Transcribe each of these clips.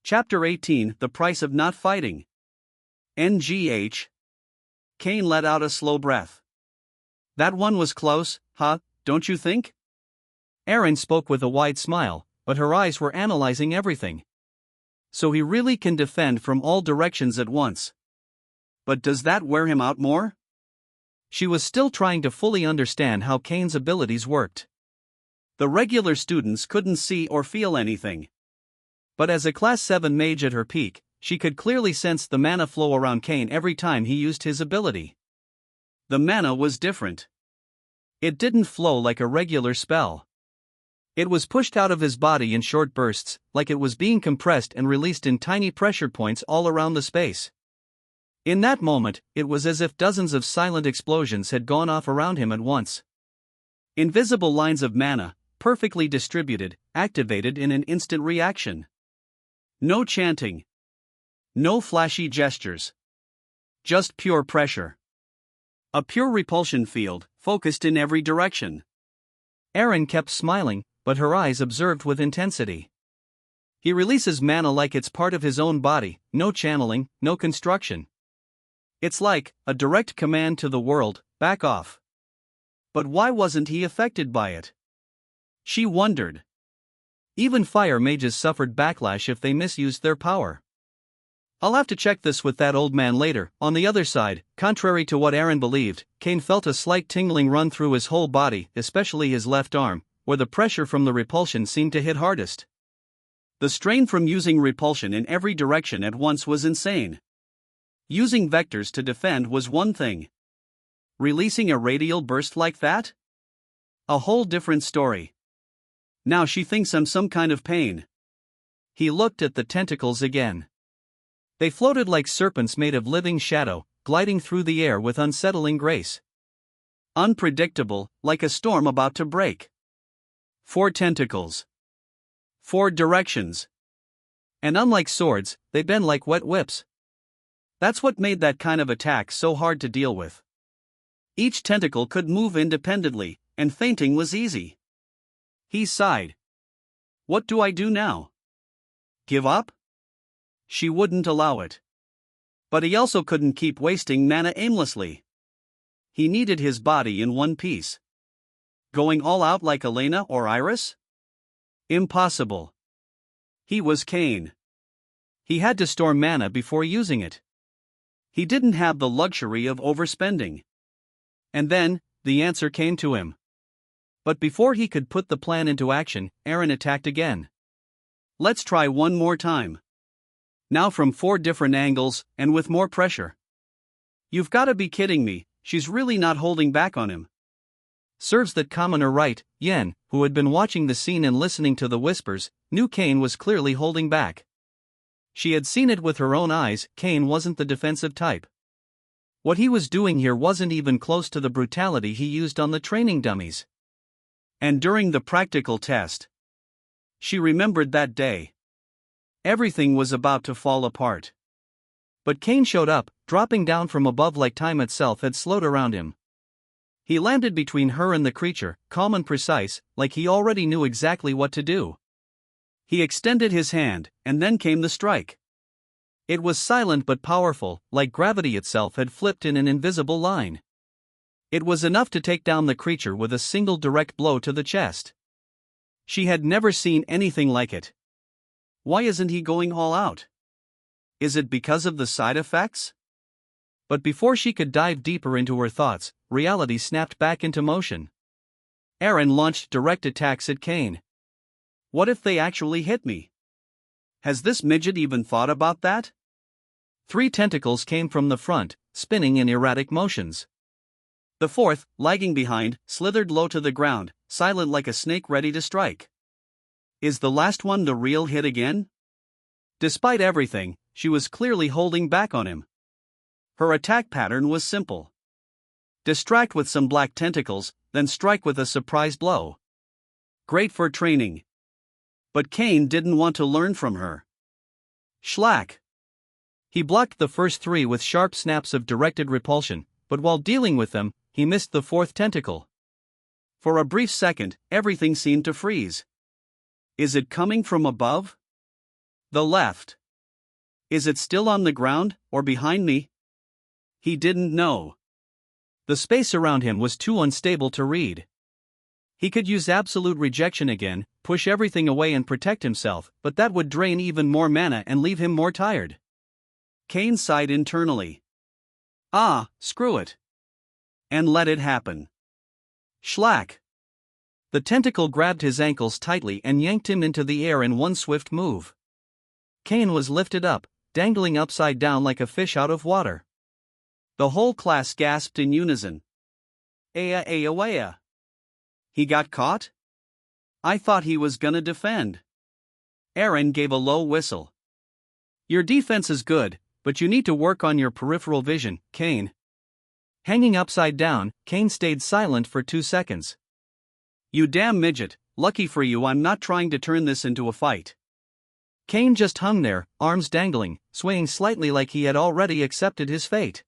Chapter 18, The Price of Not Fighting. NGH. Kane let out a slow breath. That one was close, huh, don't you think? Erin spoke with a wide smile, but her eyes were analyzing everything. So he really can defend from all directions at once. But does that wear him out more? She was still trying to fully understand how Kane's abilities worked. The regular students couldn't see or feel anything. But as a Class 7 mage at her peak, she could clearly sense the mana flow around Kane every time he used his ability. The mana was different. It didn't flow like a regular spell. It was pushed out of his body in short bursts, like it was being compressed and released in tiny pressure points all around the space. In that moment, it was as if dozens of silent explosions had gone off around him at once. Invisible lines of mana, perfectly distributed, activated in an instant reaction. No chanting. No flashy gestures. Just pure pressure. A pure repulsion field, focused in every direction. Erin kept smiling, but her eyes observed with intensity. He releases mana like it's part of his own body, no channeling, no construction. It's like a direct command to the world, back off. But why wasn't he affected by it? She wondered. Even fire mages suffered backlash if they misused their power. I'll have to check this with that old man later. On the other side, contrary to what Erin believed, Kane felt a slight tingling run through his whole body, especially his left arm, where the pressure from the repulsion seemed to hit hardest. The strain from using repulsion in every direction at once was insane. Using vectors to defend was one thing. Releasing a radial burst like that? A whole different story. Now she thinks I'm some kind of pain. He looked at the tentacles again. They floated like serpents made of living shadow, gliding through the air with unsettling grace. Unpredictable, like a storm about to break. 4 tentacles. 4 directions. And unlike swords, they bend like wet whips. That's what made that kind of attack so hard to deal with. Each tentacle could move independently, and feinting was easy. He sighed. What do I do now? Give up? She wouldn't allow it. But he also couldn't keep wasting mana aimlessly. He needed his body in one piece. Going all out like Elena or Iris? Impossible. He was Kane. He had to store mana before using it. He didn't have the luxury of overspending. And then, the answer came to him. But before he could put the plan into action, Erin attacked again. Let's try one more time. Now from 4 different angles, and with more pressure. You've gotta be kidding me, she's really not holding back on him. Serves that commoner right. Yen, who had been watching the scene and listening to the whispers, knew Kane was clearly holding back. She had seen it with her own eyes. Kane wasn't the defensive type. What he was doing here wasn't even close to the brutality he used on the training dummies. And during the practical test, she remembered that day. Everything was about to fall apart. But Kane showed up, dropping down from above like time itself had slowed around him. He landed between her and the creature, calm and precise, like he already knew exactly what to do. He extended his hand, and then came the strike. It was silent but powerful, like gravity itself had flipped in an invisible line. It was enough to take down the creature with a single direct blow to the chest. She had never seen anything like it. Why isn't he going all out? Is it because of the side effects? But before she could dive deeper into her thoughts, reality snapped back into motion. Erin launched direct attacks at Kane. What if they actually hit me? Has this midget even thought about that? 3 tentacles came from the front, spinning in erratic motions. The 4th, lagging behind, slithered low to the ground, silent like a snake ready to strike. Is the last one the real hit again? Despite everything, she was clearly holding back on him. Her attack pattern was simple. Distract with some black tentacles, then strike with a surprise blow. Great for training. But Kane didn't want to learn from her. Schlack. He blocked the first 3 with sharp snaps of directed repulsion, but while dealing with them, he missed the 4th tentacle. For a brief second, everything seemed to freeze. Is it coming from above? The left. Is it still on the ground, or behind me? He didn't know. The space around him was too unstable to read. He could use absolute rejection again, push everything away and protect himself, but that would drain even more mana and leave him more tired. Kane sighed internally. Ah, screw it. And let it happen. Schlack. The tentacle grabbed his ankles tightly and yanked him into the air in one swift move. Kane was lifted up, dangling upside down like a fish out of water. The whole class gasped in unison. Aya aya waya. He got caught? I thought he was gonna defend. Aaron gave a low whistle. Your defense is good, but you need to work on your peripheral vision, Kane. Hanging upside down, Kane stayed silent for 2 seconds. You damn midget, lucky for you I'm not trying to turn this into a fight. Kane just hung there, arms dangling, swaying slightly like he had already accepted his fate.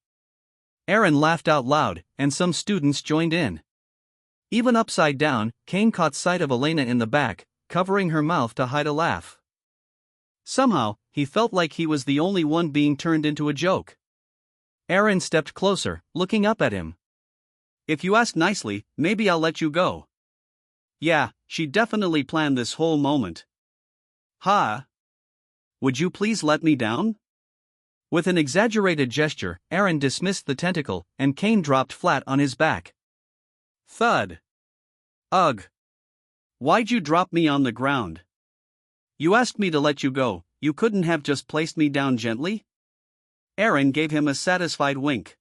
Aaron laughed out loud, and some students joined in. Even upside down, Kane caught sight of Elena in the back, covering her mouth to hide a laugh. Somehow, he felt like he was the only one being turned into a joke. Aaron stepped closer, looking up at him. If you ask nicely, maybe I'll let you go. Yeah, she definitely planned this whole moment. Huh? Would you please let me down? With an exaggerated gesture, Aaron dismissed the tentacle, and Kane dropped flat on his back. Thud. Ugh. Why'd you drop me on the ground? You asked me to let you go, you couldn't have just placed me down gently? Aaron gave him a satisfied wink.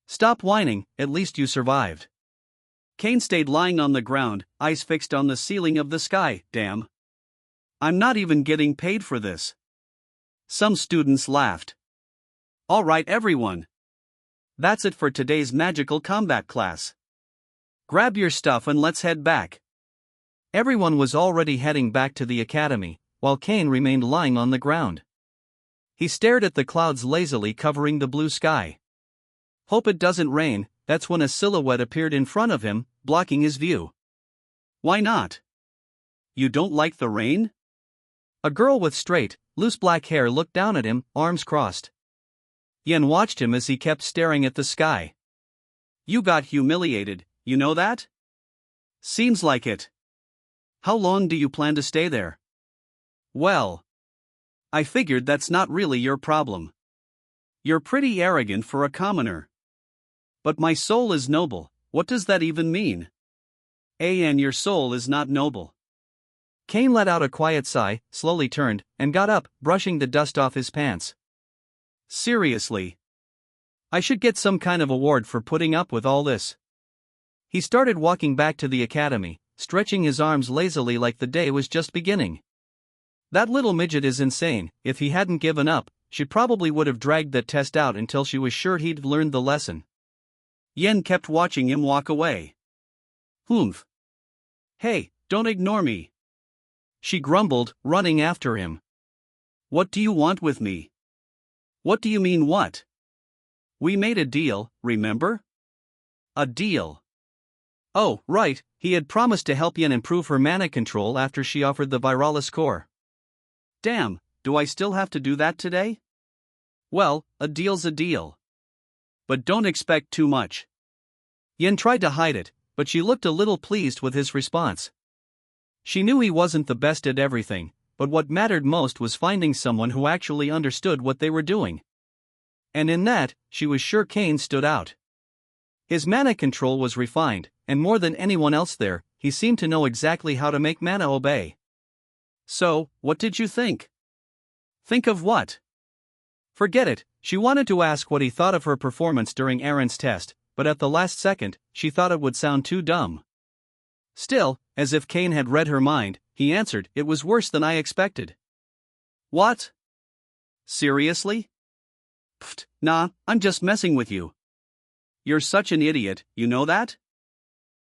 Stop whining, at least you survived. Kane stayed lying on the ground, eyes fixed on the ceiling of the sky. Damn. I'm not even getting paid for this. Some students laughed. All right, everyone. That's it for today's magical combat class. Grab your stuff and let's head back. Everyone was already heading back to the academy, while Kane remained lying on the ground. He stared at the clouds lazily covering the blue sky. Hope it doesn't rain. That's when a silhouette appeared in front of him, blocking his view. Why not? You don't like the rain? A girl with straight, loose black hair looked down at him, arms crossed. Yen watched him as he kept staring at the sky. You got humiliated, you know that? Seems like it. How long do you plan to stay there? Well, I figured that's not really your problem. You're pretty arrogant for a commoner. But my soul is noble, what does that even mean? And your soul is not noble. Kane let out a quiet sigh, slowly turned, and got up, brushing the dust off his pants. Seriously. I should get some kind of award for putting up with all this. He started walking back to the academy, stretching his arms lazily like the day was just beginning. That little midget is insane. If he hadn't given up, she probably would have dragged that test out until she was sure he'd learned the lesson. Yen kept watching him walk away. Humph. Hey, don't ignore me. She grumbled, running after him. What do you want with me? What do you mean what? We made a deal, remember? A deal. Oh, right, he had promised to help Yen improve her mana control after she offered the Viralis core. Damn, do I still have to do that today? Well, a deal's a deal. But don't expect too much. Yen tried to hide it, but she looked a little pleased with his response. She knew he wasn't the best at everything, but what mattered most was finding someone who actually understood what they were doing. And in that, she was sure Kane stood out. His mana control was refined, and more than anyone else there, he seemed to know exactly how to make mana obey. So, what did you think? Think of what? Forget it. She wanted to ask what he thought of her performance during Aaron's test, but at the last second, she thought it would sound too dumb. Still, as if Kane had read her mind, he answered, "It was worse than I expected." What? Seriously? Pfft, nah, I'm just messing with you. You're such an idiot, you know that?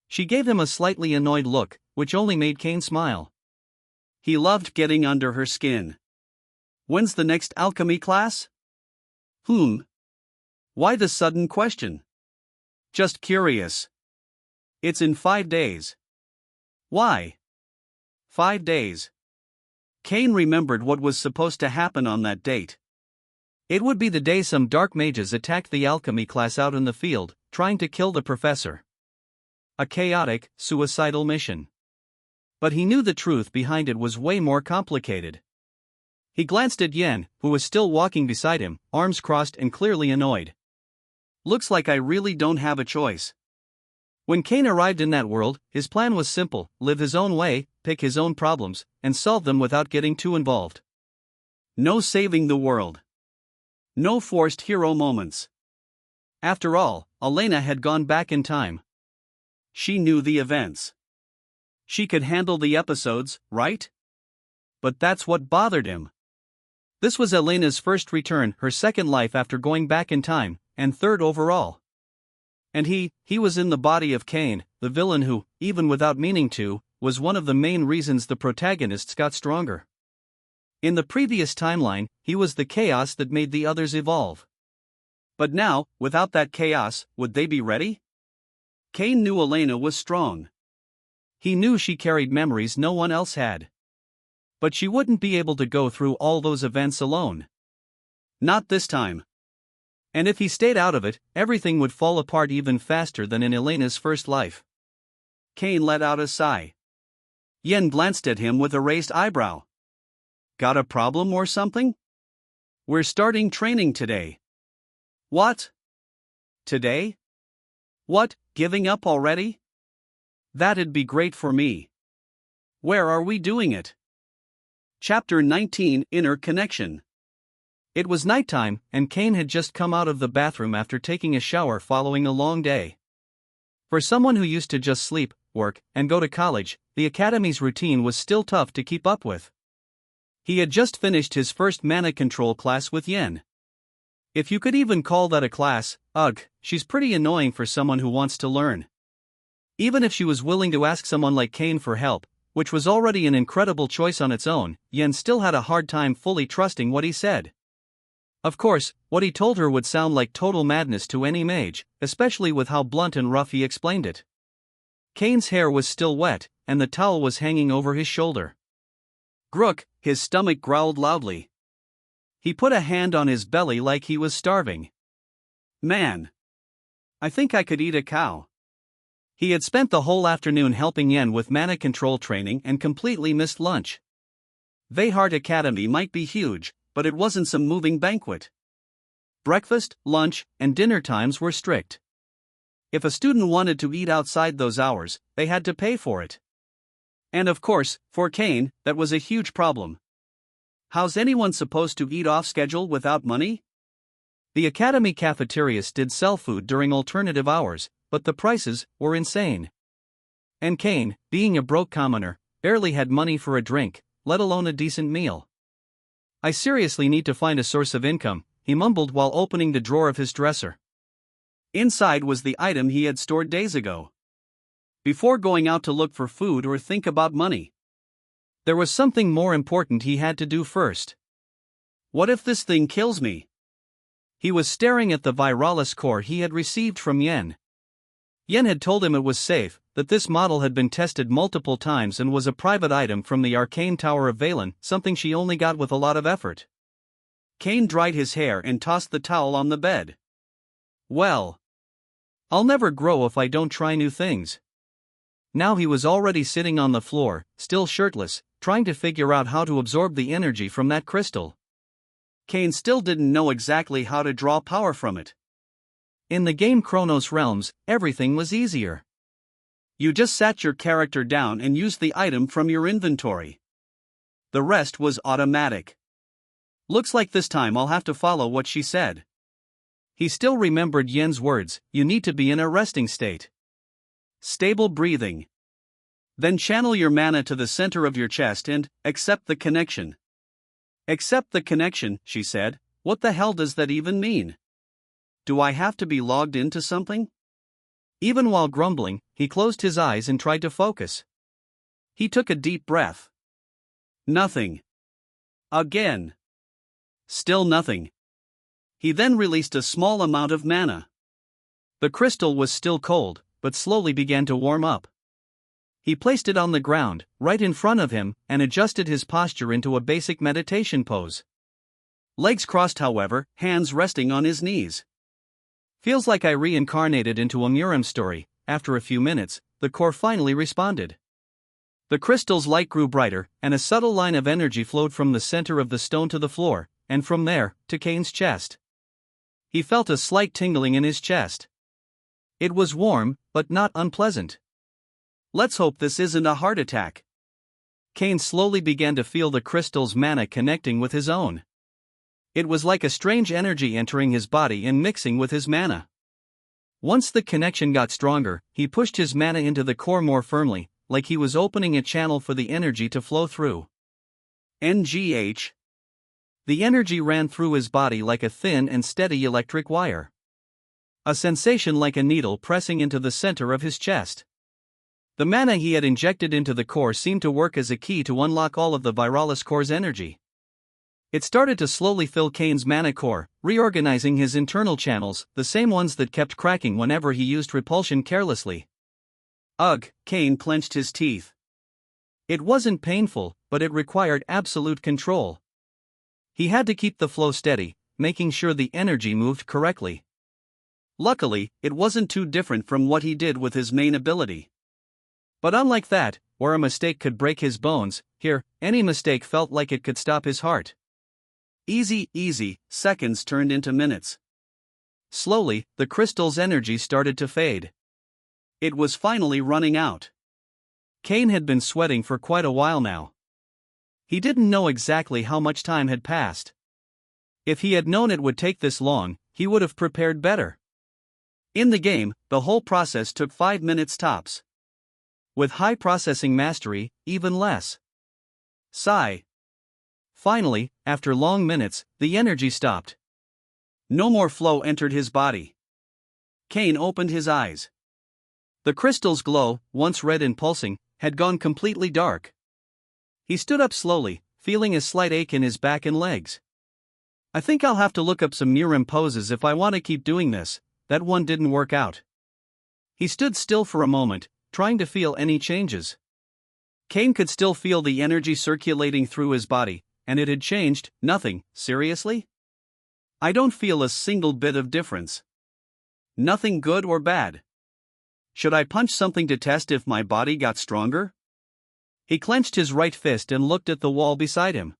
She gave him a slightly annoyed look, which only made Kane smile. He loved getting under her skin. When's the next alchemy class? Why the sudden question? Just curious. It's in 5 days. Why? 5 days. Kane remembered what was supposed to happen on that date. It would be the day some dark mages attacked the alchemy class out in the field, trying to kill the professor. A chaotic, suicidal mission. But he knew the truth behind it was way more complicated. He glanced at Yen, who was still walking beside him, arms crossed and clearly annoyed. Looks like I really don't have a choice. When Kane arrived in that world, his plan was simple: live his own way, pick his own problems, and solve them without getting too involved. No saving the world. No forced hero moments. After all, Elena had gone back in time. She knew the events. She could handle the episodes, right? But that's what bothered him. This was Elena's first return, her second life after going back in time, and third overall. And he was in the body of Kane, the villain who, even without meaning to, was one of the main reasons the protagonists got stronger. In the previous timeline, he was the chaos that made the others evolve. But now, without that chaos, would they be ready? Kane knew Elena was strong. He knew she carried memories no one else had. But she wouldn't be able to go through all those events alone. Not this time. And if he stayed out of it, everything would fall apart even faster than in Elena's first life. Kane let out a sigh. Yen glanced at him with a raised eyebrow. Got a problem or something? We're starting training today. What? Today? What, giving up already? That'd be great for me. Where are we doing it? Chapter 19, Inner Connection. It was nighttime, and Kane had just come out of the bathroom after taking a shower following a long day. For someone who used to just sleep, work, and go to college, the academy's routine was still tough to keep up with. He had just finished his first mana control class with Yen. If you could even call that a class, ugh, she's pretty annoying for someone who wants to learn. Even if she was willing to ask someone like Kane for help, which was already an incredible choice on its own, Yen still had a hard time fully trusting what he said. Of course, what he told her would sound like total madness to any mage, especially with how blunt and rough he explained it. Kane's hair was still wet, and the towel was hanging over his shoulder. Grook, his stomach growled loudly. He put a hand on his belly like he was starving. Man. I think I could eat a cow. He had spent the whole afternoon helping Yen with mana control training and completely missed lunch. Veyheart Academy might be huge, but it wasn't some moving banquet. Breakfast, lunch, and dinner times were strict. If a student wanted to eat outside those hours, they had to pay for it. And of course, for Kane, that was a huge problem. How's anyone supposed to eat off schedule without money? The academy cafeterias did sell food during alternative hours, but the prices were insane. And Kane, being a broke commoner, barely had money for a drink, let alone a decent meal. I seriously need to find a source of income, he mumbled while opening the drawer of his dresser. Inside was the item he had stored days ago. Before going out to look for food or think about money. There was something more important he had to do first. What if this thing kills me? He was staring at the Viralis core he had received from Yen. Yen had told him it was safe, that this model had been tested multiple times and was a private item from the Arcane Tower of Valen, something she only got with a lot of effort. Kane dried his hair and tossed the towel on the bed. Well, I'll never grow if I don't try new things. Now he was already sitting on the floor, still shirtless, trying to figure out how to absorb the energy from that crystal. Kane still didn't know exactly how to draw power from it. In the game Chronos Realms, everything was easier. You just sat your character down and used the item from your inventory. The rest was automatic. Looks like this time I'll have to follow what she said. He still remembered Yen's words, you need to be in a resting state. Stable breathing. Then channel your mana to the center of your chest and accept the connection. Accept the connection, she said. What the hell does that even mean? Do I have to be logged into something? Even while grumbling, he closed his eyes and tried to focus. He took a deep breath. Nothing. Again. Still nothing. He then released a small amount of mana. The crystal was still cold, but slowly began to warm up. He placed it on the ground, right in front of him, and adjusted his posture into a basic meditation pose. Legs crossed, however, hands resting on his knees. Feels like I reincarnated into a Muram story. After a few minutes, the core finally responded. The crystal's light grew brighter, and a subtle line of energy flowed from the center of the stone to the floor, and from there, to Kane's chest. He felt a slight tingling in his chest. It was warm, but not unpleasant. Let's hope this isn't a heart attack. Kane slowly began to feel the crystal's mana connecting with his own. It was like a strange energy entering his body and mixing with his mana. Once the connection got stronger, he pushed his mana into the core more firmly, like he was opening a channel for the energy to flow through. NGH. The energy ran through his body like a thin and steady electric wire. A sensation like a needle pressing into the center of his chest. The mana he had injected into the core seemed to work as a key to unlock all of the Viralis core's energy. It started to slowly fill Kane's mana core, reorganizing his internal channels, the same ones that kept cracking whenever he used repulsion carelessly. Ugh, Kane clenched his teeth. It wasn't painful, but it required absolute control. He had to keep the flow steady, making sure the energy moved correctly. Luckily, it wasn't too different from what he did with his main ability. But unlike that, where a mistake could break his bones, here, any mistake felt like it could stop his heart. Easy, seconds turned into minutes. Slowly, the crystal's energy started to fade. It was finally running out. Kane had been sweating for quite a while now. He didn't know exactly how much time had passed. If he had known it would take this long, he would have prepared better. In the game, the whole process took 5 minutes tops. With high processing mastery, even less. Sigh. Finally, after long minutes, the energy stopped. No more flow entered his body. Kane opened his eyes. The crystal's glow, once red and pulsing, had gone completely dark. He stood up slowly, feeling a slight ache in his back and legs. I think I'll have to look up some Muram poses if I want to keep doing this. That one didn't work out. He stood still for a moment, trying to feel any changes. Kane could still feel the energy circulating through his body, and it had changed. Nothing. Seriously? I don't feel a single bit of difference. Nothing good or bad. Should I punch something to test if my body got stronger? He clenched his right fist and looked at the wall beside him.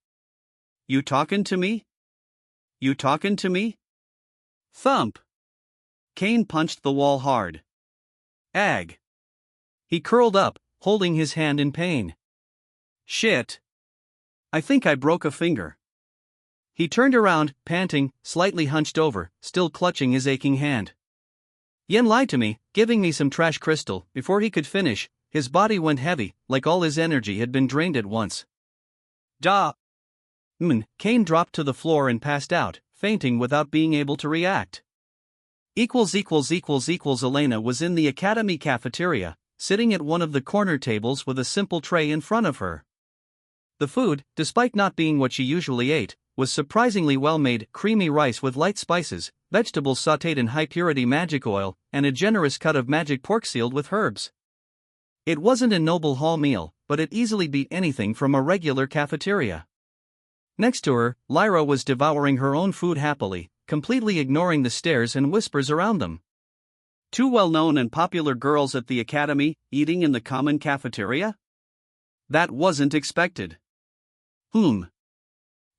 You talking to me? You talking to me? Thump. Kane punched the wall hard. Ag. He curled up, holding his hand in pain. Shit. I think I broke a finger. He turned around, panting, slightly hunched over, still clutching his aching hand. Yen lied to me, giving me some trash crystal. Before he could finish, his body went heavy, like all his energy had been drained at once. Duh. Kane dropped to the floor and passed out, fainting without being able to react. Elena was in the academy cafeteria, sitting at one of the corner tables with a simple tray in front of her. The food, despite not being what she usually ate, was surprisingly well-made: creamy rice with light spices, vegetables sautéed in high-purity magic oil, and a generous cut of magic pork sealed with herbs. It wasn't a noble hall meal, but it easily beat anything from a regular cafeteria. Next to her, Lyra was devouring her own food happily, completely ignoring the stares and whispers around them. Two well-known and popular girls at the academy, eating in the common cafeteria? That wasn't expected.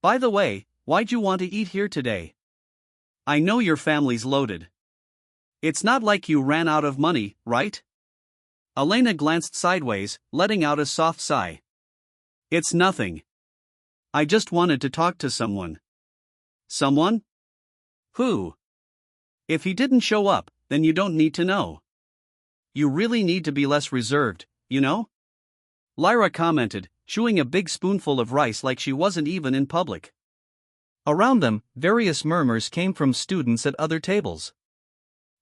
By the way, why'd you want to eat here today? I know your family's loaded. It's not like you ran out of money, right? Elena glanced sideways, letting out a soft sigh. It's nothing. I just wanted to talk to someone. Someone? Who? If he didn't show up, then you don't need to know. You really need to be less reserved, you know? Lyra commented, chewing a big spoonful of rice like she wasn't even in public. Around them, various murmurs came from students at other tables.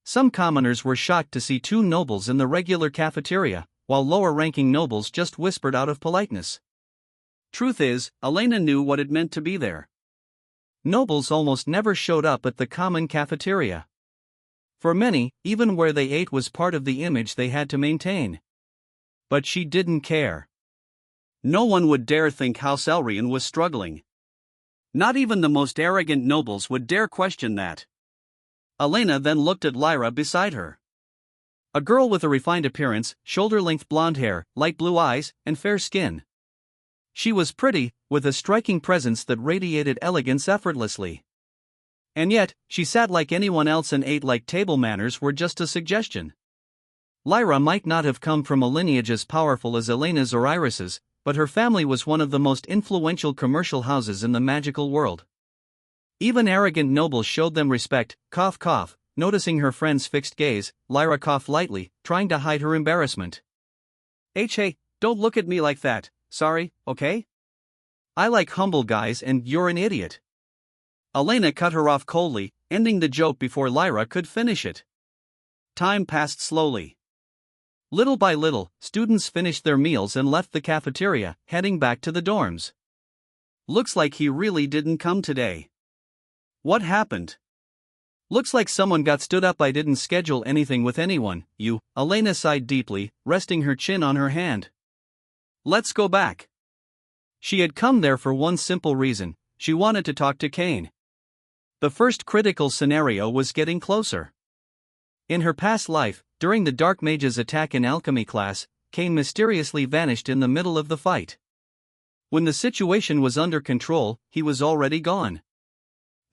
Some commoners were shocked to see two nobles in the regular cafeteria, while lower-ranking nobles just whispered out of politeness. Truth is, Elena knew what it meant to be there. Nobles almost never showed up at the common cafeteria. For many, even where they ate was part of the image they had to maintain. But she didn't care. No one would dare think House Elrian was struggling. Not even the most arrogant nobles would dare question that. Elena then looked at Lyra beside her. A girl with a refined appearance, shoulder-length blonde hair, light blue eyes, and fair skin. She was pretty, with a striking presence that radiated elegance effortlessly. And yet, she sat like anyone else and ate like table manners were just a suggestion. Lyra might not have come from a lineage as powerful as Elena's or Iris's, but her family was one of the most influential commercial houses in the magical world. Even arrogant nobles showed them respect. Cough cough. Noticing her friend's fixed gaze, Lyra coughed lightly, trying to hide her embarrassment. Hey, don't look at me like that, sorry, okay? I like humble guys and you're an idiot. Elena cut her off coldly, ending the joke before Lyra could finish it. Time passed slowly. Little by little, students finished their meals and left the cafeteria, heading back to the dorms. Looks like he really didn't come today. What happened? Looks like someone got stood up. I didn't schedule anything with anyone, Elena sighed deeply, resting her chin on her hand. Let's go back. She had come there for one simple reason, she wanted to talk to Kane. The first critical scenario was getting closer. In her past life, during the Dark Mage's attack in alchemy class, Kane mysteriously vanished in the middle of the fight. When the situation was under control, he was already gone.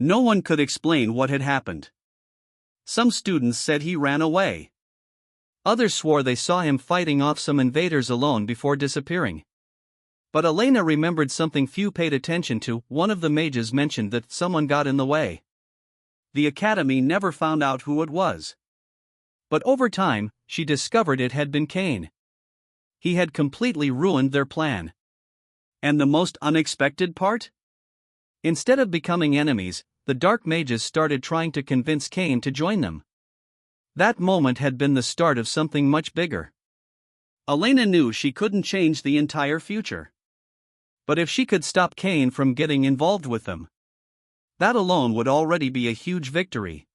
No one could explain what had happened. Some students said he ran away. Others swore they saw him fighting off some invaders alone before disappearing. But Elena remembered something few paid attention to. One of the mages mentioned that someone got in the way. The academy never found out who it was. But over time, she discovered it had been Kane. He had completely ruined their plan. And the most unexpected part? Instead of becoming enemies, the Dark Mages started trying to convince Kane to join them. That moment had been the start of something much bigger. Elena knew she couldn't change the entire future. But if she could stop Kane from getting involved with them, that alone would already be a huge victory.